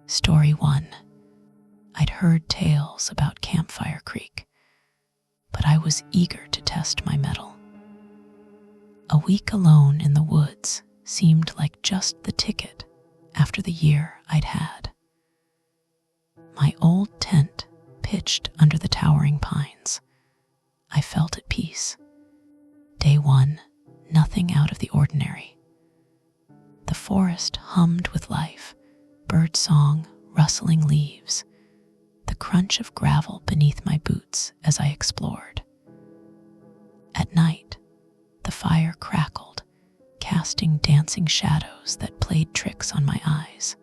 Story 1. I'd heard tales about Campfire Creek, but I was eager to test my mettle. A week alone in the woods seemed like just the ticket after the year I'd had. My old tent pitched under the towering pines. I felt at peace. Day 1, nothing out of the ordinary. The forest hummed with life, bird song, rustling leaves, the crunch of gravel beneath my boots as I explored. At night, the fire crackled, casting dancing shadows that played tricks on my eyes.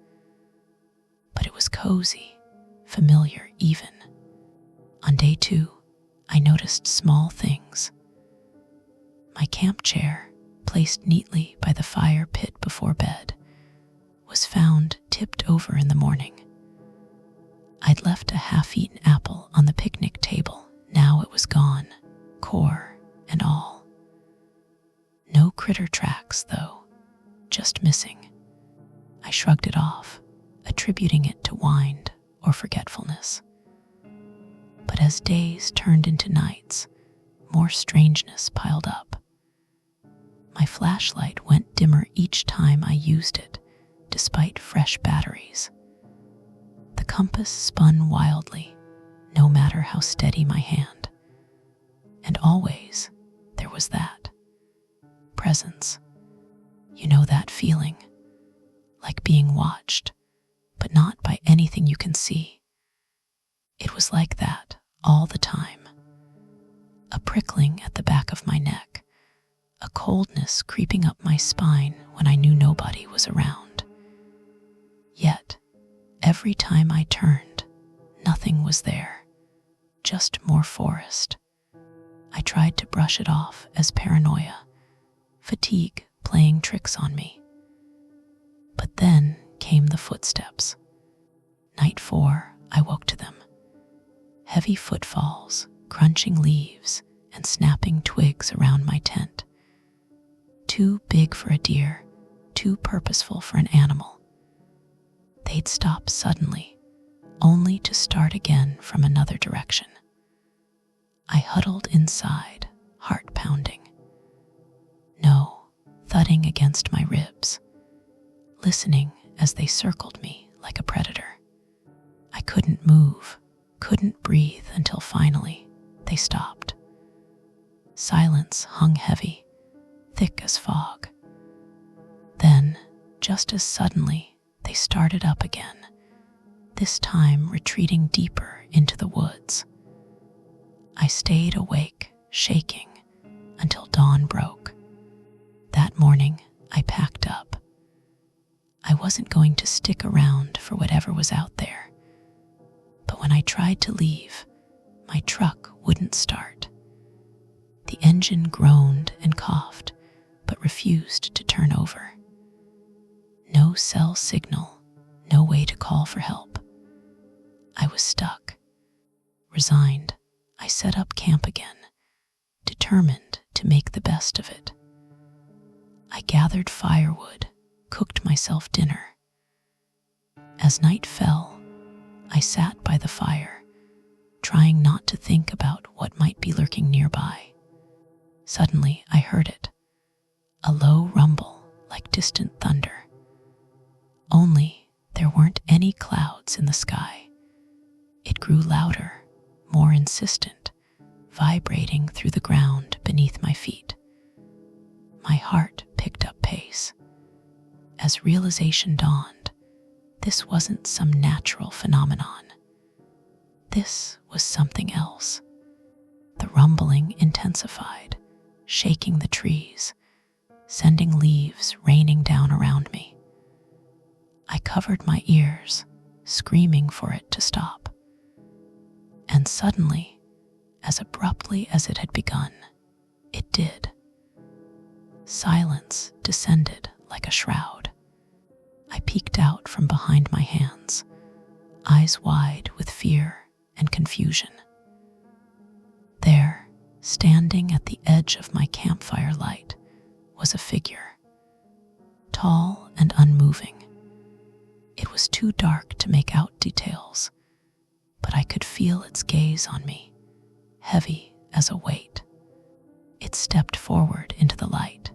But it was cozy, familiar even. On day 2, I noticed small things. My camp chair, placed neatly by the fire pit before bed, was found tipped over in the morning. I'd left a half-eaten apple on the picnic table. Now it was gone, core and all. No critter tracks, though, just missing. I shrugged it off, attributing it to wind or forgetfulness. But as days turned into nights, more strangeness piled up. My flashlight went dimmer each time I used it, despite fresh batteries. The compass spun wildly, no matter how steady my hand. And always, there was that presence. You know that feeling, like being watched, but not by anything you can see. It was like that all the time. A prickling at the back of my neck, a coldness creeping up my spine when I knew nobody was around. Yet, every time I turned, nothing was there, just more forest. I tried to brush it off as paranoia, fatigue playing tricks on me. But then came the footsteps. Night 4, I woke to them. Heavy footfalls, crunching leaves, and snapping twigs around my tent. Too big for a deer, too purposeful for an animal. They'd stop suddenly, only to start again from another direction. I huddled inside, heart pounding. No, thudding against my ribs, listening as they circled me like a predator. I couldn't move, couldn't breathe until finally they stopped. Silence hung heavy, thick as fog. Then, just as suddenly, they started up again, this time retreating deeper into the woods. I stayed awake, shaking, until dawn broke. That morning, I packed up. I wasn't going to stick around for whatever was out there. But when I tried to leave, my truck wouldn't start. The engine groaned and coughed, but refused to turn over. No cell signal, no way to call for help. I was stuck. Resigned, I set up camp again, determined to make the best of it. I gathered firewood, cooked myself dinner. As night fell, I sat by the fire, trying not to think about what might be lurking nearby. Suddenly, I heard it, a low rumble like distant thunder. Only there weren't any clouds in the sky. It grew louder, more insistent, vibrating through the ground beneath my feet. My heart picked up pace. As realization dawned, this wasn't some natural phenomenon. This was something else. The rumbling intensified, shaking the trees, sending leaves raining down around me. I covered my ears, screaming for it to stop. And suddenly, as abruptly as it had begun, it did. Silence descended like a shroud. I peeked out from behind my hands, eyes wide with fear and confusion. There, standing at the edge of my campfire light, was a figure, tall and unmoving. It was too dark to make out details, but I could feel its gaze on me, heavy as a weight. It stepped forward into the light.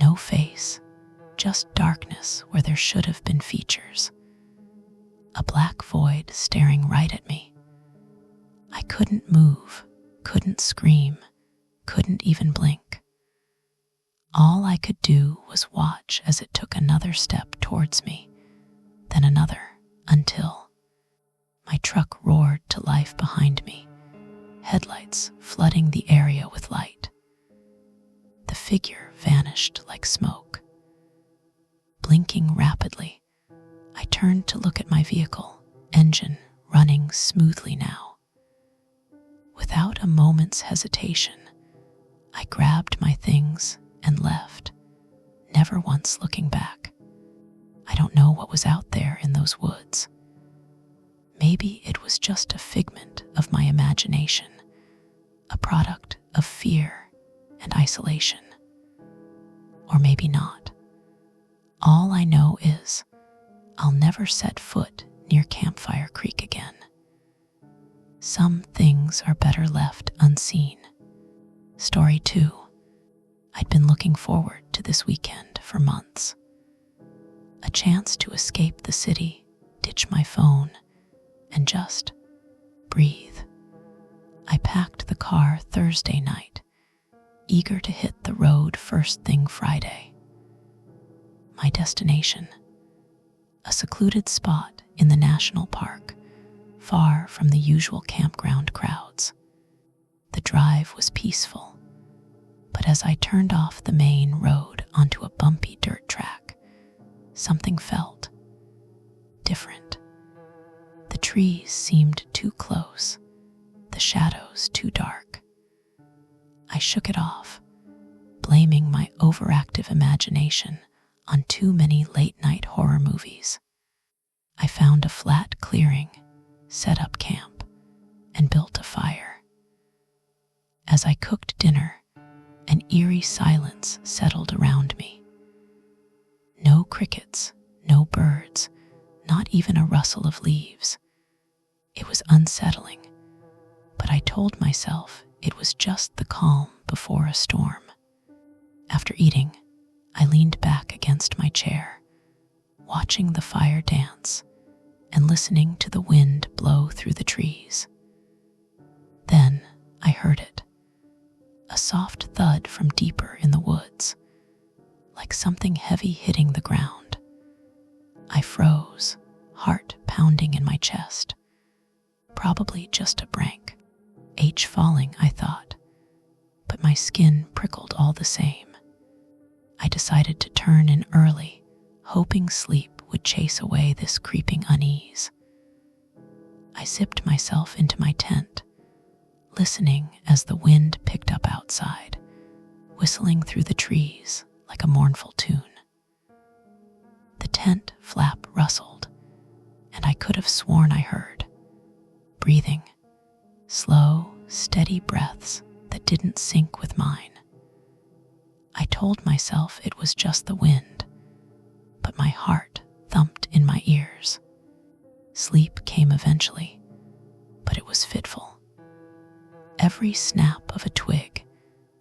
No face, just darkness where there should have been features. A black void staring right at me. I couldn't move, couldn't scream, couldn't even blink. All I could do was watch as it took another step towards me, then another, until my truck roared to life behind me, headlights flooding the area with light. The figure vanished like smoke. Blinking rapidly, I turned to look at my vehicle, engine running smoothly now. Without a moment's hesitation, I grabbed my things and left, never once looking back. I don't know what was out there in those woods. Maybe it was just a figment of my imagination, a product of fear and isolation. Or maybe not. All I know is I'll never set foot near Campfire Creek again. Some things are better left unseen. Story 2. I'd been looking forward to this weekend for months. A chance to escape the city, ditch my phone, and just breathe. I packed the car Thursday night, eager to hit the road first thing Friday. My destination, a secluded spot in the national park, far from the usual campground crowds. The drive was peaceful, but as I turned off the main road onto a bumpy dirt track, something felt different. The trees seemed too close, the shadows too dark. I shook it off, blaming my overactive imagination on too many late-night horror movies. I found a flat clearing, set up camp, and built a fire. As I cooked dinner, an eerie silence settled around me. No crickets, no birds, not even a rustle of leaves. It was unsettling, but I told myself it was just the calm before a storm. After eating, I leaned back against my chair, watching the fire dance and listening to the wind blow through the trees. Then I heard it, a soft thud from deeper in the woods, like something heavy hitting the ground. I froze, heart pounding in my chest. Probably just a prank. H falling, I thought, but my skin prickled all the same. I decided to turn in early, hoping sleep would chase away this creeping unease. I zipped myself into my tent, listening as the wind picked up outside, whistling through the trees like a mournful tune. The tent flap rustled, and I could have sworn I heard breathing, slow, steady breaths that didn't sync with mine. I told myself it was just the wind, but my heart thumped in my ears. Sleep came eventually, but it was fitful. Every snap of a twig,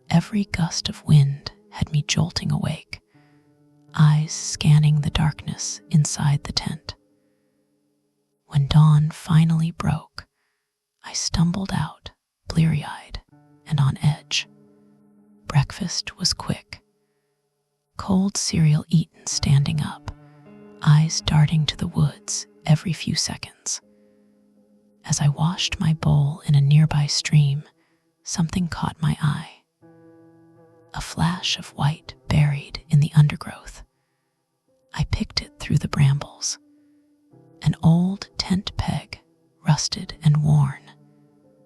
every gust of wind had me jolting awake, eyes scanning the darkness inside the tent. When dawn finally broke, I stumbled out, bleary-eyed and on edge. Breakfast was quick. Cold cereal eaten standing up, eyes darting to the woods every few seconds. As I washed my bowl in a nearby stream, something caught my eye. A flash of white buried in the undergrowth. I picked it through the brambles. An old tent peg, rusted and worn.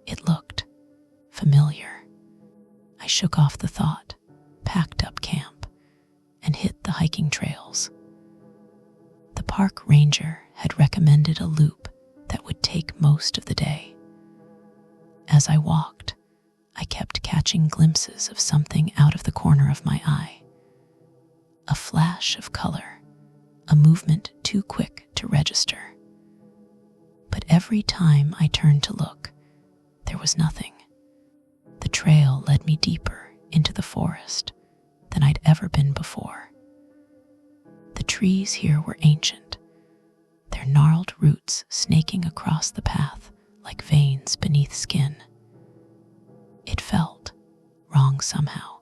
It looked familiar. I shook off the thought, packed up camp, and hit the hiking trails. The park ranger had recommended a loop that would take most of the day. As I walked, I kept catching glimpses of something out of the corner of my eye. A flash of color, a movement too quick to register. But every time I turned to look, there was nothing. The trail led me deeper into the forest than I'd ever been before. The trees here were ancient, their gnarled roots snaking across the path like veins beneath skin. It felt wrong somehow,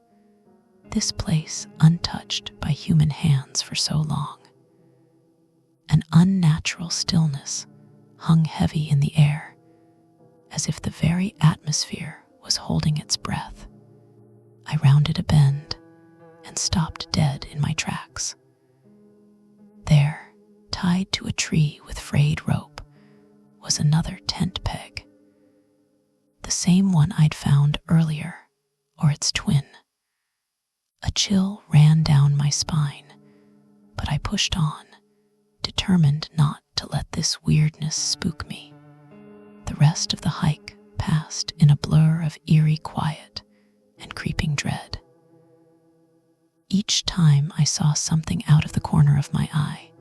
this place untouched by human hands for so long. An unnatural stillness hung heavy in the air, as if the very atmosphere was holding its breath. I rounded a bend and stopped dead in my tracks. There, tied to a tree with frayed rope, was another tent peg. The same one I'd found earlier, or its twin. A chill ran down my spine, but I pushed on, determined not to let this weirdness spook me. The rest of the hike passed in a blur of eerie quiet and creeping dread. Each time I saw something out of the corner of my eye,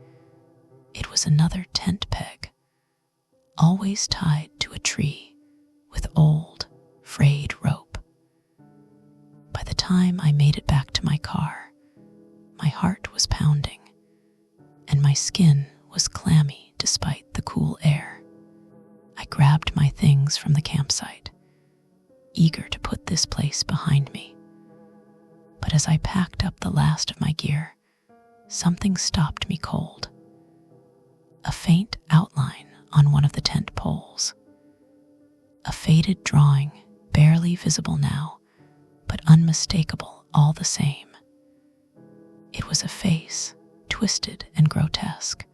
it was another tent peg, always tied to a tree with old, frayed rope. By the time I made it back to my car, my heart was pounding, and my skin was clammy despite the cool air. I grabbed my things from the campsite, eager to put this place behind me. But as I packed up the last of my gear, something stopped me cold. A faint outline on one of the tent poles. A faded drawing, barely visible now, but unmistakable all the same. It was a face, twisted and grotesque,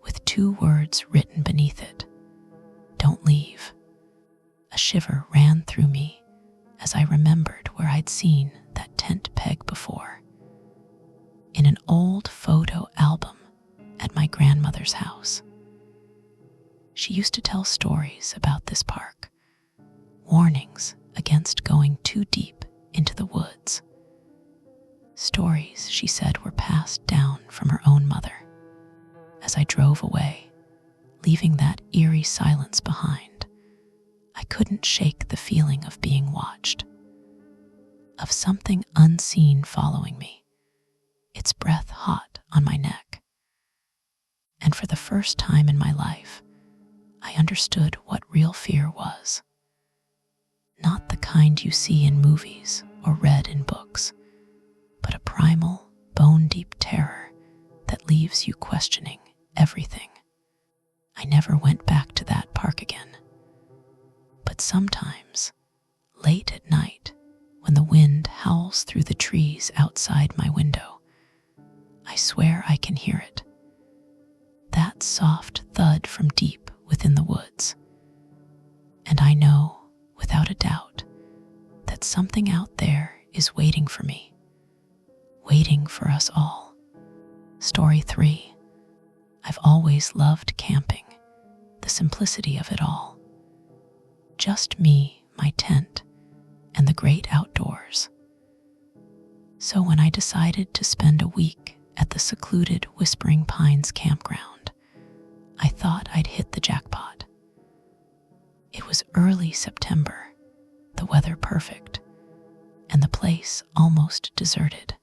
with 2 words written beneath it. "Don't leave." A shiver ran through me as I remembered where I'd seen that tent peg before. In an old photo album at my grandmother's house. She used to tell stories about this park, warnings against going too deep into the woods. Stories, she said, were passed down from her own mother. As I drove away, leaving that eerie silence behind, I couldn't shake the feeling of being watched, of something unseen following me, its breath hot on my neck. And for the first time in my life, I understood what real fear was. Not the kind you see in movies or read in books, but a primal, bone-deep terror that leaves you questioning everything. I never went back to that park again. But sometimes, late at night, when the wind howls through the trees outside my window, I swear I can hear it. That soft thud from deep within the woods. And I know, without a doubt, that something out there is waiting for me, waiting for us all. Story 3. I've always loved camping, the simplicity of it all. Just me, my tent, and the great outdoors. So when I decided to spend a week at the secluded Whispering Pines campground, I thought I'd hit the jackpot. It was early September, the weather perfect, and the place almost deserted.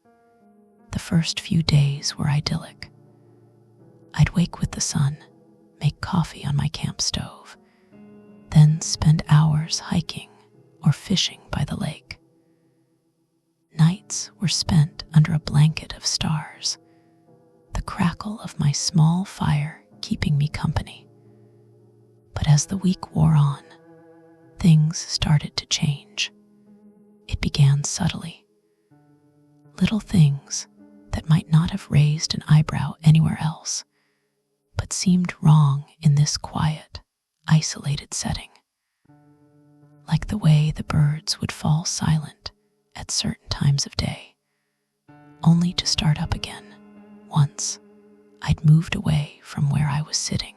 The first few days were idyllic. I'd wake with the sun, make coffee on my camp stove, then spend hours hiking or fishing by the lake. Nights were spent under a blanket of stars, the crackle of my small fire keeping me company. But as the week wore on, things started to change. It began subtly. Little things that might not have raised an eyebrow anywhere else, but seemed wrong in this quiet, isolated setting. Like the way the birds would fall silent at certain times of day, only to start up again once I'd moved away from where I was sitting.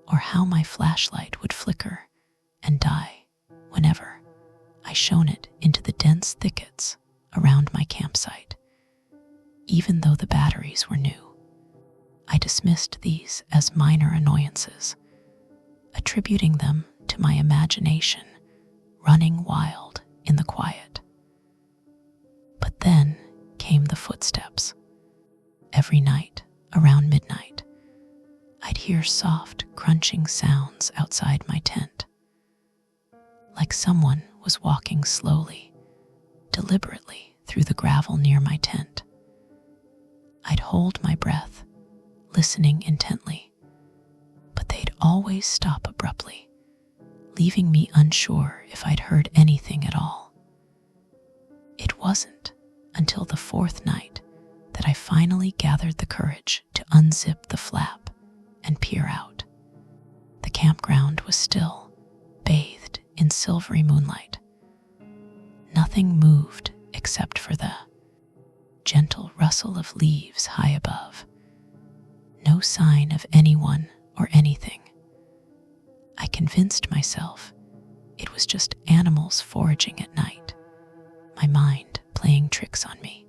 Or how my flashlight would flicker and die whenever I shone it into the dense thickets around my campsite, even though the batteries were new. I dismissed these as minor annoyances, attributing them to my imagination running wild in the quiet. But then came the footsteps. Every night, around midnight, I'd hear soft, crunching sounds outside my tent, like someone was walking slowly, deliberately through the gravel near my tent. I'd hold my breath, listening intently, but they'd always stop abruptly, leaving me unsure if I'd heard anything at all. It wasn't until the fourth night that I finally gathered the courage to unzip the flap and peer out. The campground was still, bathed in silvery moonlight. Nothing moved except for the gentle rustle of leaves high above. No sign of anyone or anything. I convinced myself it was just animals foraging at night, my mind playing tricks on me.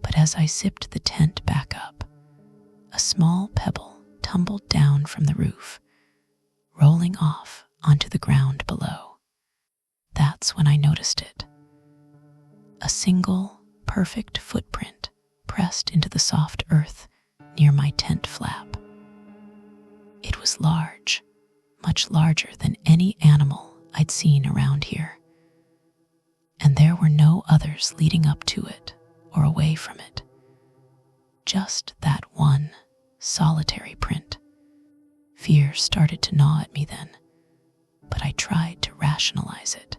But as I zipped the tent back up, a small pebble tumbled down from the roof, rolling off onto the ground below. That's when I noticed it. A single, perfect footprint pressed into the soft earth near my tent flap. It was large, much larger than any animal I'd seen around here. And there were no others leading up to it or away from it. Just that one solitary print. Fear started to gnaw at me then, but I tried to rationalize it.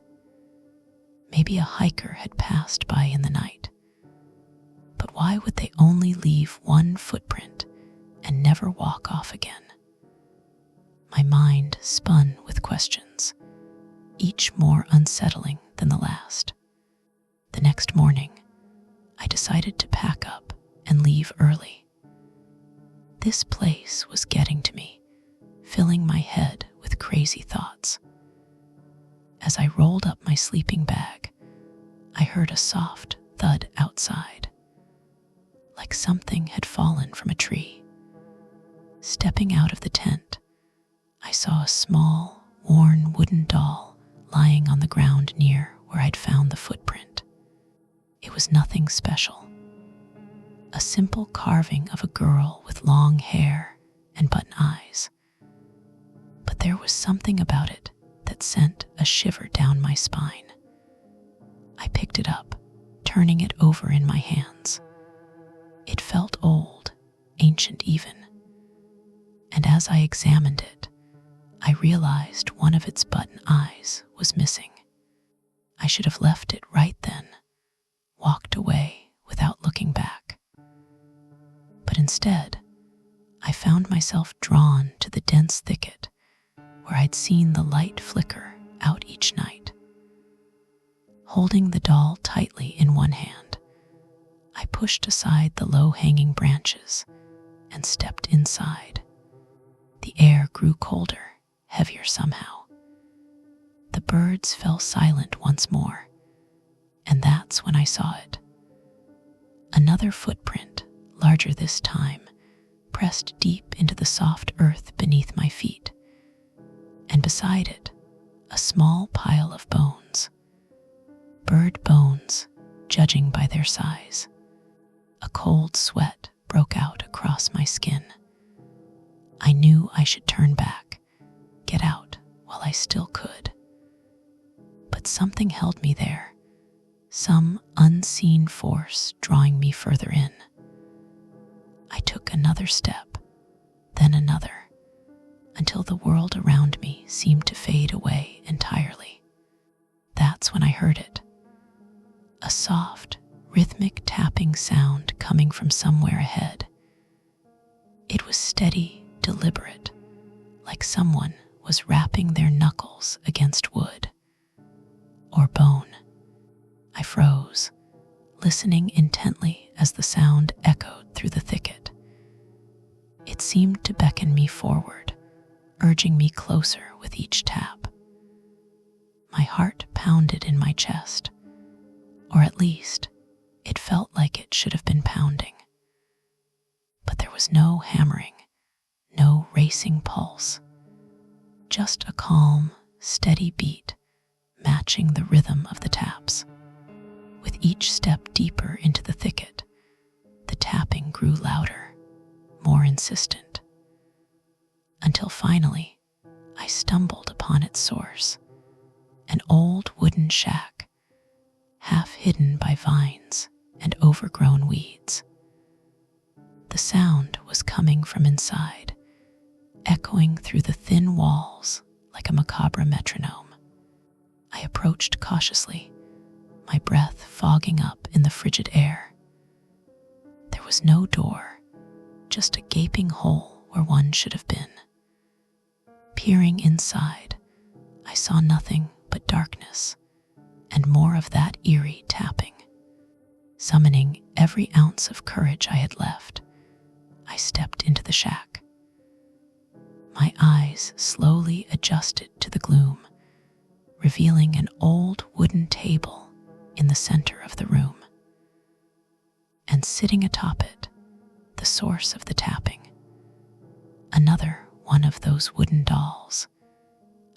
Maybe a hiker had passed by in the night. But why would they only leave one footprint and never walk off again? My mind spun with questions, each more unsettling than the last. The next morning, I decided to pack up and leave early. This place was getting to me, filling my head with crazy thoughts. As I rolled up my sleeping bag, I heard a soft thud outside, like something had fallen from a tree. Stepping out of the tent, I saw a small, worn wooden doll lying on the ground near where I'd found the footprint. It was nothing special. A simple carving of a girl with long hair and button eyes. But there was something about it that sent a shiver down my spine. I picked it up, turning it over in my hands. It felt old, ancient even. And as I examined it, I realized one of its button eyes was missing. I should have left it right then, walked away without looking back. But instead, I found myself drawn to the dense thicket where I'd seen the light flicker out each night. Holding the doll tightly in one hand, I pushed aside the low-hanging branches and stepped inside. The air grew colder, heavier somehow. The birds fell silent once more, and that's when I saw it. Another footprint, larger this time, pressed deep into the soft earth beneath my feet, and beside it, a small pile of bones. Bird bones, judging by their size. A cold sweat broke out across my skin. I knew I should turn back, get out while I still could. But something held me there, some unseen force drawing me further in. I took another step, then another, until the world around me seemed to fade away entirely. That's when I heard it. A soft, rhythmic tapping sound coming from somewhere ahead. It was steady, deliberate, like someone was rapping their knuckles against wood or bone. I froze, listening intently as the sound echoed through the thicket. It seemed to beckon me forward, urging me closer with each tap. My heart pounded in my chest, or at least, it felt like it should have been pounding. But there was no hammering, no racing pulse, just a calm, steady beat matching the rhythm of the taps. With each step deeper into the thicket, the tapping grew louder, more insistent, until finally I stumbled upon its source, an old wooden shack, half hidden by vines and overgrown weeds. The sound was coming from inside, echoing through the thin walls like a macabre metronome. I approached cautiously, my breath fogging up in the frigid air. There was no door, just a gaping hole where one should have been. Peering inside, I saw nothing but darkness and more of that eerie tapping. Summoning every ounce of courage I had left, I stepped into the shack. My eyes slowly adjusted to the gloom, revealing an old wooden table in the center of the room. And sitting atop it, the source of the tapping, another one of those wooden dolls,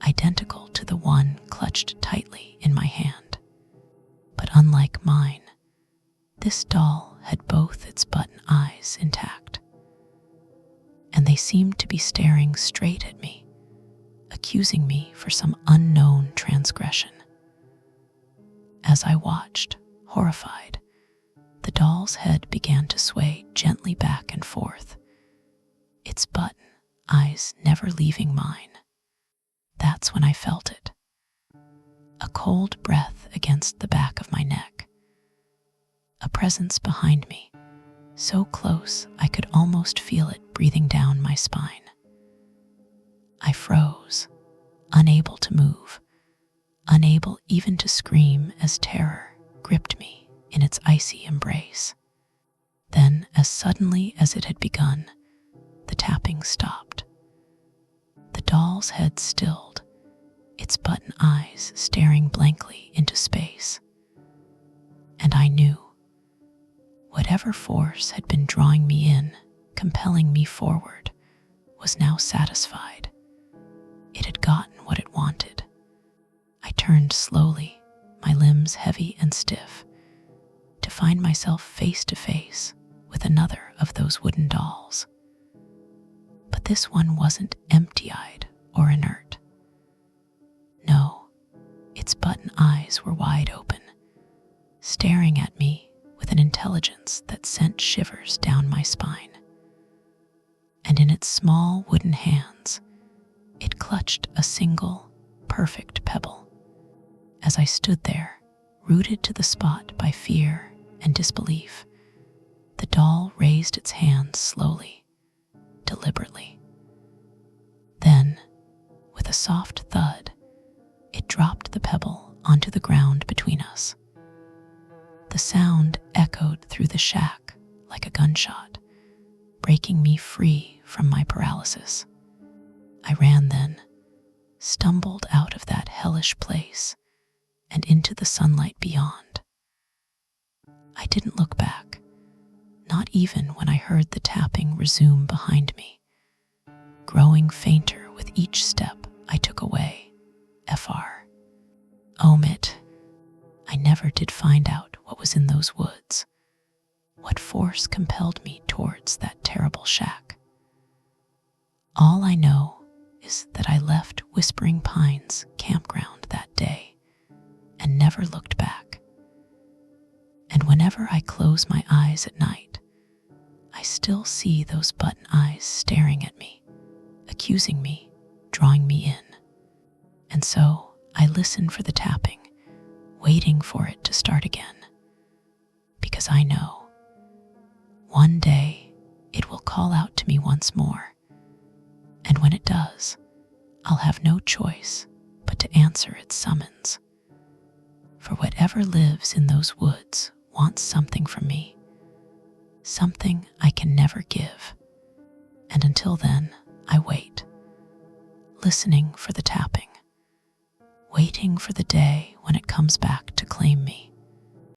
identical to the one clutched tightly in my hand. But unlike mine, this doll had both its button eyes intact, and they seemed to be staring straight at me, accusing me for some unknown transgression. As I watched, horrified, the doll's head began to sway gently back and forth, its button eyes never leaving mine. That's when I felt it. A cold breath against the back of my neck. A presence behind me, so close I could almost feel it breathing down my spine. I froze, unable to move, unable even to scream as terror gripped me in its icy embrace. Then, as suddenly as it had begun, the tapping stopped. The doll's head stilled, its button eyes staring blankly into space. And I knew whatever force had been drawing me in, compelling me forward, was now satisfied. It had gotten what it wanted. I turned slowly, my limbs heavy and stiff, to find myself face to face with another of those wooden dolls. But this one wasn't empty-eyed or inert. No, its button eyes were wide open, staring at me with an intelligence that sent shivers down my spine. And in its small wooden hands, it clutched a single, perfect pebble. As I stood there, rooted to the spot by fear and disbelief, the doll raised its hands slowly, deliberately. Then, with a soft thud, it dropped the pebble onto the ground between us. The sound echoed through the shack like a gunshot, breaking me free from my paralysis. I ran then, stumbled out of that hellish place and into the sunlight beyond. I didn't look back, not even when I heard the tapping resume behind me, growing fainter with each step I took away. Fr. Omit. I never did find out what was in those woods, what force compelled me towards that terrible shack. All I know is that I left Whispering Pines campground that day and never looked back. And whenever I close my eyes at night, I still see those button eyes staring at me, accusing me, drawing me in. And so I listen for the tapping, waiting for it to start again, because I know one day it will call out to me once more, and when it does, I'll have no choice but to answer its summons. For whatever lives in those woods wants something from me, something I can never give. And until then, I wait, listening for the tapping, waiting for the day when it comes back to claim me.